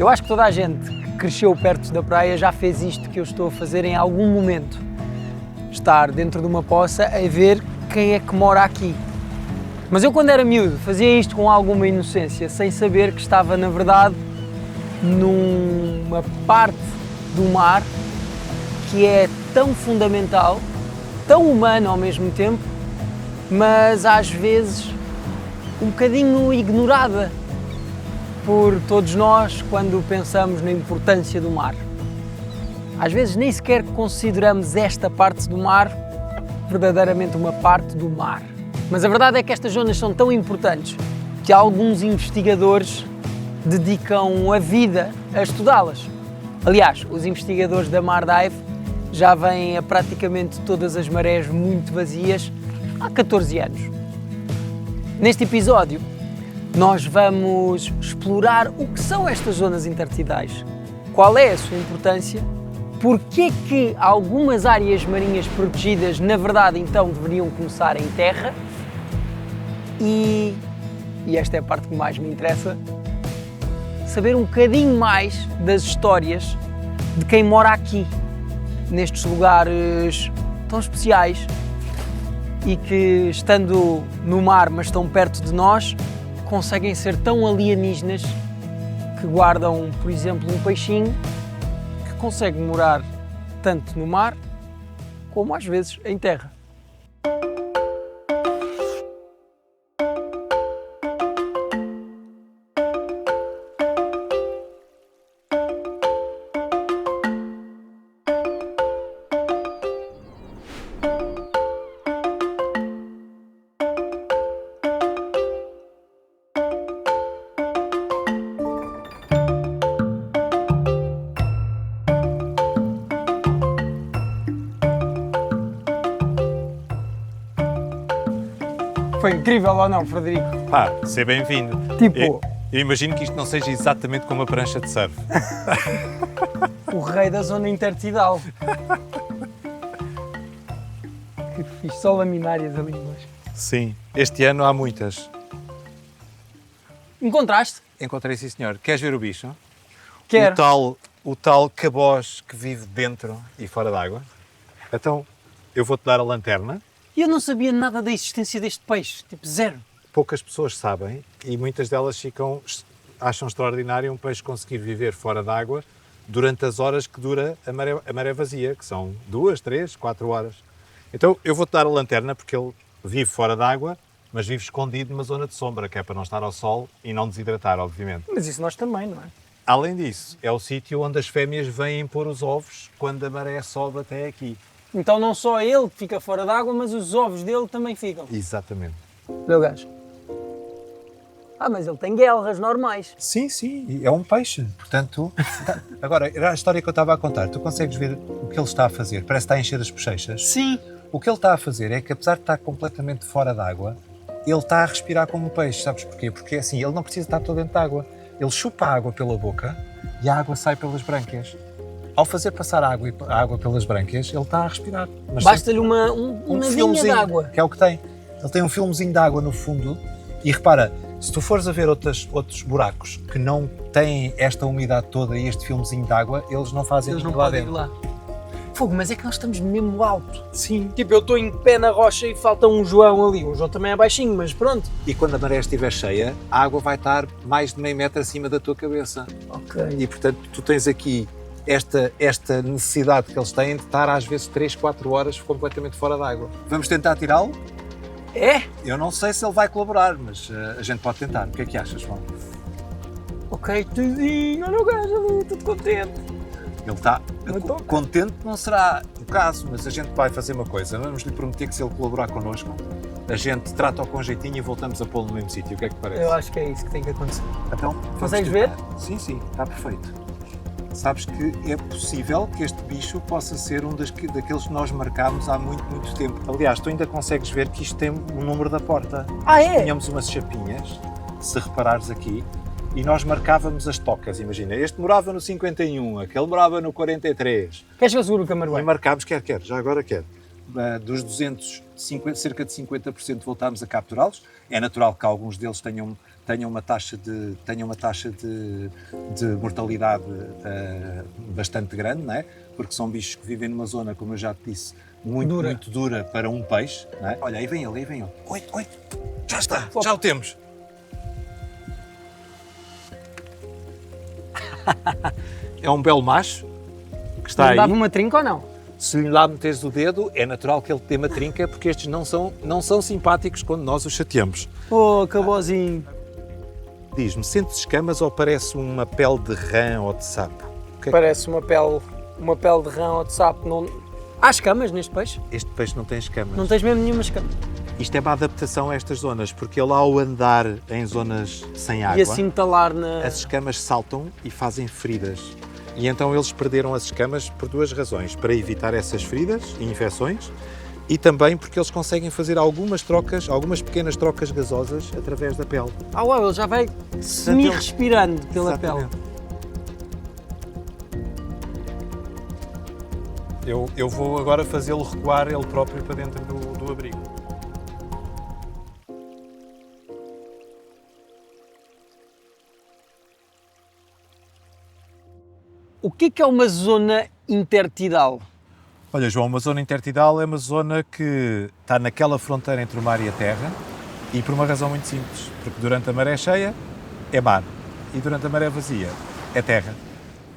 Eu acho que toda a gente que cresceu perto da praia já fez isto que eu estou a fazer em algum momento. Estar dentro de uma poça a ver quem é que mora aqui. Mas eu, quando era miúdo, fazia isto com alguma inocência, sem saber que estava, na verdade, numa parte do mar que é tão fundamental, tão humana ao mesmo tempo, mas às vezes um bocadinho ignorada por todos nós quando pensamos na importância do mar. Às vezes nem sequer consideramos esta parte do mar verdadeiramente uma parte do mar. Mas a verdade é que estas zonas são tão importantes que alguns investigadores dedicam a vida a estudá-las. Aliás, os investigadores da Mardive já vêm a praticamente todas as marés muito vazias há 14 anos. Neste episódio, nós vamos explorar o que são estas zonas intertidais, qual é a sua importância, porque é que algumas áreas marinhas protegidas, na verdade, então deveriam começar em terra e esta é a parte que mais me interessa, saber um bocadinho mais das histórias de quem mora aqui, nestes lugares tão especiais e que, estando no mar, mas tão perto de nós, conseguem ser tão alienígenas que guardam, por exemplo, um peixinho que consegue morar tanto no mar como às vezes em terra. Foi incrível ou não, Frederico? Pá, seja bem-vindo. Tipo, eu imagino que isto não seja exatamente como a prancha de surf. o rei da zona intertidal. Que fixe, só laminárias ali embaixo. Sim, este ano há muitas. Encontraste? Encontrei, sim, senhor. Queres ver o bicho? Quero. O tal caboz que vive dentro e fora d'água. Então, eu vou-te dar a lanterna. E eu não sabia nada da existência deste peixe, tipo zero. Poucas pessoas sabem e muitas delas acham extraordinário um peixe conseguir viver fora d'água durante as horas que dura a maré vazia, que são 2, 3, 4 horas. Então eu vou-te dar a lanterna porque ele vive fora d'água, mas vive escondido numa zona de sombra, que é para não estar ao sol e não desidratar, obviamente. Mas isso nós também, não é? Além disso, é o sítio onde as fêmeas vêm pôr os ovos quando a maré sobe até aqui. Então não só ele fica fora d'água, mas os ovos dele também ficam. Exatamente. Meu gajo. Ah, mas ele tem guelras normais. Sim, sim, é um peixe. Portanto, agora, era a história que eu estava a contar. Tu consegues ver o que ele está a fazer? Parece que está a encher as bochechas. Sim. O que ele está a fazer é que, apesar de estar completamente fora d'água, ele está a respirar como um peixe. Sabes porquê? Porque assim, ele não precisa estar todo dentro de água. Ele chupa a água pela boca e a água sai pelas brânquias. Ao fazer passar a água pelas brânquias, ele está a respirar. Basta-lhe uma nadinha de filmezinho, água. que é o que tem. Ele tem um filmezinho de água no fundo e repara, se tu fores a ver outros buracos que não têm esta umidade toda e este filmezinho de água, eles não fazem Eles não lá podem ir dentro. lá. Fogo, mas é que nós estamos mesmo alto. Sim. Tipo, eu estou em pé na rocha e falta um João ali. O João também é baixinho, mas pronto. E quando a maré estiver cheia, a água vai estar mais de meio metro acima da tua cabeça. Ok. E portanto, tu tens aqui esta necessidade que eles têm de estar às vezes 3, 4 horas completamente fora d'água. Vamos tentar tirá-lo? É? Eu não sei se ele vai colaborar, mas a gente pode tentar. O que é que achas, João? Ok, tudinho. Olha o gajo ali, tudo contente. Ele está Muito contente, não será o caso, mas a gente vai fazer uma coisa. Vamos lhe prometer que se ele colaborar connosco, a gente trata-o com jeitinho e voltamos a pô-lo no mesmo sítio. O que é que te parece? Eu acho que é isso que tem que acontecer. Então, vamos Consegues tentar. ver? Sim, sim, está perfeito. Sabes que é possível que este bicho possa ser daqueles que nós marcámos há muito, muito tempo. Aliás, tu ainda consegues ver que isto tem o número da porta. Ah, é? Tínhamos umas chapinhas, se reparares aqui, e nós marcávamos as tocas, imagina. Este morava no 51, aquele morava no 43. Queres que eu segure o camarote? E marcámos, quer, já agora quer. Dos 200, cerca de 50% voltámos a capturá-los. É natural que alguns deles tenham tenham uma taxa de mortalidade bastante grande, não é? Porque são bichos que vivem numa zona, como eu já te disse, muito dura para um peixe. Não é? Olha, aí vem ele. Oi, já está, já o temos. É um belo macho que está aí. Dava uma trinca ou não? Se lhe lá meteres o dedo, é natural que ele te dê uma trinca, porque estes não são simpáticos quando nós os chateamos. Oh, cabozinho. Diz-me, sentes escamas ou parece uma pele de rã ou de sapo? Parece uma pele de rã ou de sapo. Não... Há escamas neste peixe? Este peixe não tem escamas. Não tens mesmo nenhuma escama. Isto é uma adaptação a estas zonas, porque ele ao andar em zonas sem água, E assim talar na... as escamas saltam e fazem feridas. E então eles perderam as escamas por duas razões, para evitar essas feridas e infecções, e também porque eles conseguem fazer algumas pequenas trocas gasosas através da pele. Ah, uau, ele já vai semi-respirando pela Exatamente. pele. Eu vou agora fazê-lo recuar ele próprio para dentro do abrigo. O que é uma zona intertidal? Olha, João, uma zona intertidal é uma zona que está naquela fronteira entre o mar e a terra, e por uma razão muito simples, porque durante a maré cheia é mar e durante a maré vazia é terra.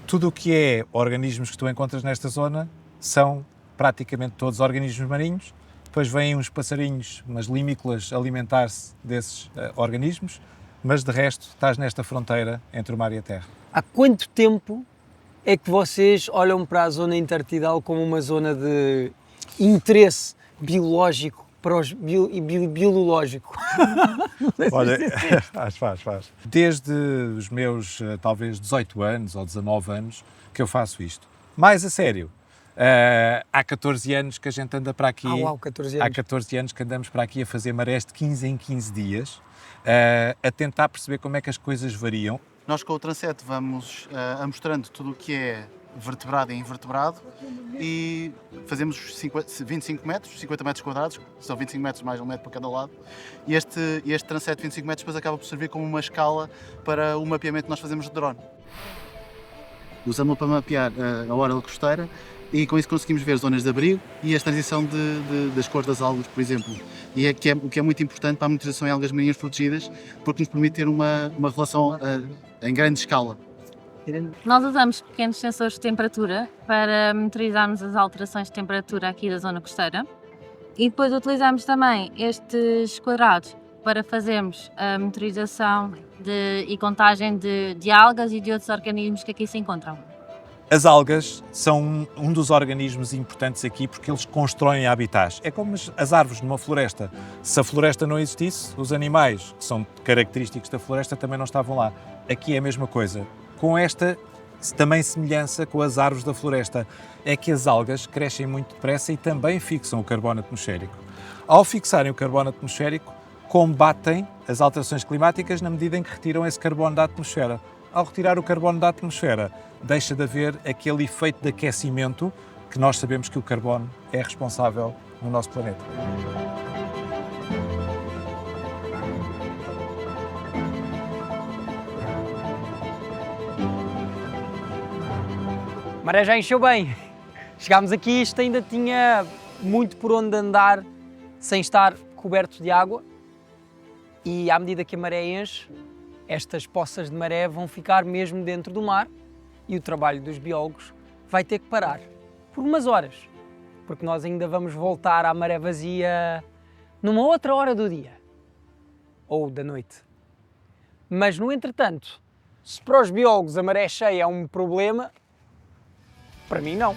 Tudo o que é organismos que tu encontras nesta zona são praticamente todos organismos marinhos, depois vêm uns passarinhos, umas limícolas alimentar-se desses organismos, mas de resto estás nesta fronteira entre o mar e a terra. Há quanto tempo é que vocês olham para a zona intertidal como uma zona de interesse biológico para os biológico? Olha, faz. Desde os meus, talvez, 18 anos ou 19 anos que eu faço isto. Mais a sério, há 14 anos que a gente anda para aqui. Uau, 14 anos. Há 14 anos que andamos para aqui a fazer marés de 15 em 15 dias, a tentar perceber como é que as coisas variam. Nós com o Transat vamos mostrando tudo o que é vertebrado e invertebrado e fazemos 25 metros, 50 metros quadrados, são 25 metros mais 1 metro para cada lado, e este Transat de 25 metros depois acaba por servir como uma escala para o mapeamento que nós fazemos de drone. Usamos-lo para mapear a orla costeira e com isso conseguimos ver zonas de abrigo e a transição das cores das algas, por exemplo. E o que é muito importante para a monitorização em algas marinhas protegidas, porque nos permite ter uma relação em grande escala. Nós usamos pequenos sensores de temperatura para monitorizarmos as alterações de temperatura aqui da zona costeira e depois utilizamos também estes quadrados para fazermos a monitorização e contagem de algas e de outros organismos que aqui se encontram. As algas são um dos organismos importantes aqui porque eles constroem habitats. É como as árvores numa floresta. Se a floresta não existisse, os animais que são característicos da floresta também não estavam lá. Aqui é a mesma coisa. Com esta também semelhança com as árvores da floresta, é que as algas crescem muito depressa e também fixam o carbono atmosférico. Ao fixarem o carbono atmosférico, combatem as alterações climáticas na medida em que retiram esse carbono da atmosfera. Ao retirar o carbono da atmosfera, deixa de haver aquele efeito de aquecimento que nós sabemos que o carbono é responsável no nosso planeta. A maré já encheu bem. Chegámos aqui, isto ainda tinha muito por onde andar sem estar coberto de água, e à medida que a maré enche, estas poças de maré vão ficar mesmo dentro do mar e o trabalho dos biólogos vai ter que parar por umas horas, porque nós ainda vamos voltar à maré vazia numa outra hora do dia ou da noite. Mas, no entretanto, se para os biólogos a maré cheia é um problema, para mim não.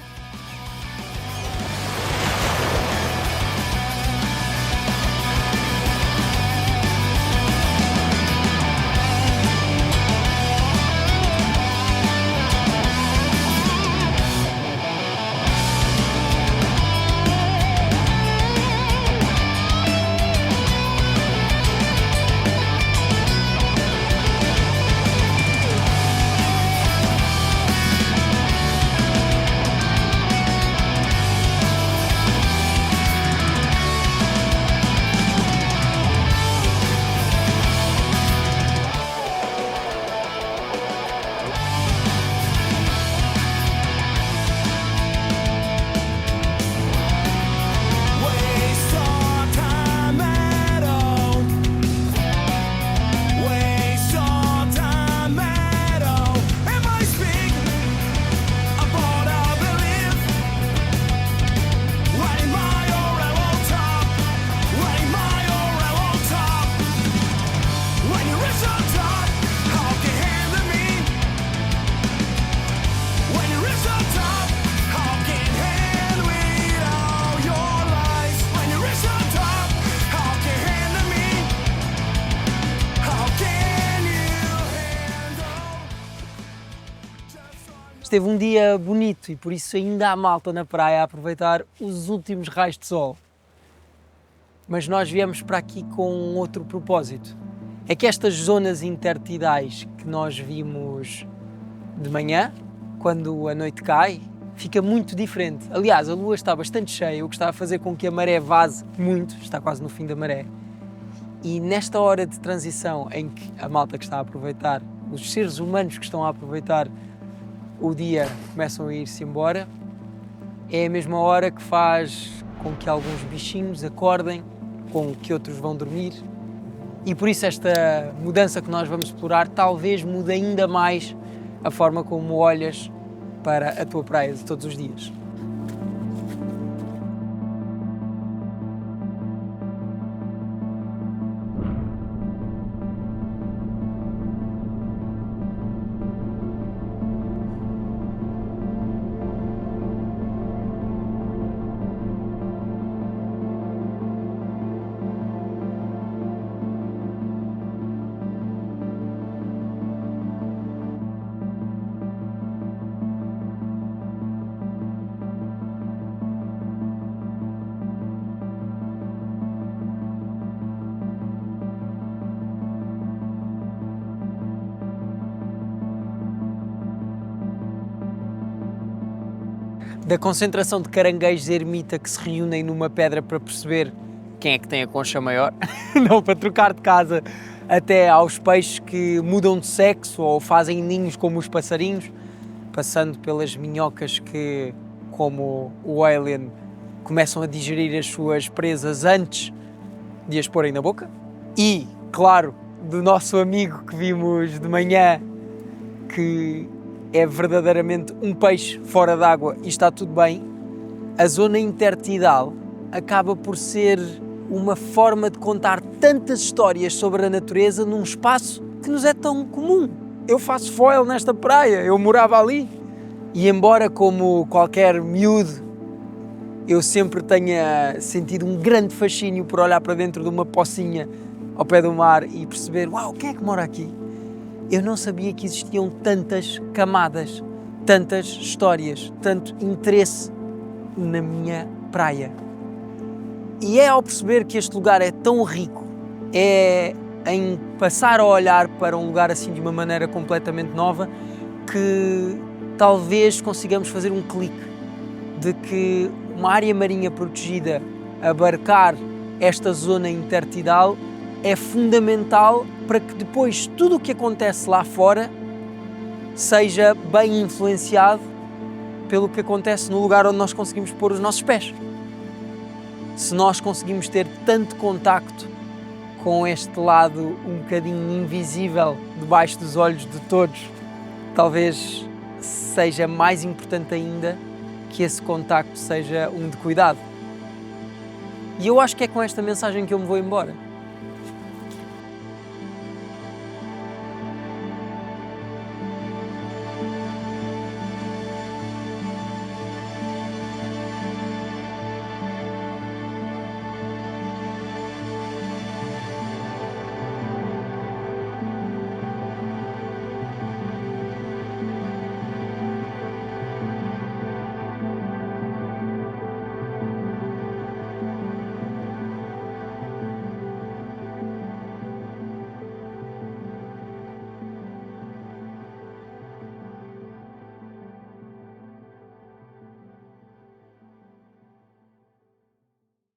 Esteve um dia bonito e por isso ainda há malta na praia a aproveitar os últimos raios de sol. Mas nós viemos para aqui com um outro propósito. É que estas zonas intertidais que nós vimos de manhã, quando a noite cai, fica muito diferente. Aliás, a lua está bastante cheia, o que está a fazer com que a maré vaze muito, está quase no fim da maré. E nesta hora de transição em que a malta que está a aproveitar, os seres humanos que estão a aproveitar o dia começam a ir-se embora, é a mesma hora que faz com que alguns bichinhos acordem, com que outros vão dormir. E por isso esta mudança que nós vamos explorar talvez mude ainda mais a forma como olhas para a tua praia de todos os dias. Da concentração de caranguejos ermita que se reúnem numa pedra para perceber quem é que tem a concha maior, não para trocar de casa, até aos peixes que mudam de sexo ou fazem ninhos como os passarinhos, passando pelas minhocas que, como o alien, começam a digerir as suas presas antes de as porem na boca. E, claro, do nosso amigo que vimos de manhã, que é verdadeiramente um peixe fora d'água e está tudo bem, a zona intertidal acaba por ser uma forma de contar tantas histórias sobre a natureza num espaço que nos é tão comum. Eu faço foil nesta praia, eu morava ali. E embora, como qualquer miúdo, eu sempre tenha sentido um grande fascínio por olhar para dentro de uma pocinha ao pé do mar e perceber, uau, quem é que mora aqui? Eu não sabia que existiam tantas camadas, tantas histórias, tanto interesse na minha praia. E é ao perceber que este lugar é tão rico, é em passar a olhar para um lugar assim de uma maneira completamente nova, que talvez consigamos fazer um clique de que uma área marinha protegida, abarcar esta zona intertidal, é fundamental para que depois tudo o que acontece lá fora seja bem influenciado pelo que acontece no lugar onde nós conseguimos pôr os nossos pés. Se nós conseguimos ter tanto contacto com este lado um bocadinho invisível debaixo dos olhos de todos, talvez seja mais importante ainda que esse contacto seja um de cuidado. E eu acho que é com esta mensagem que eu me vou embora.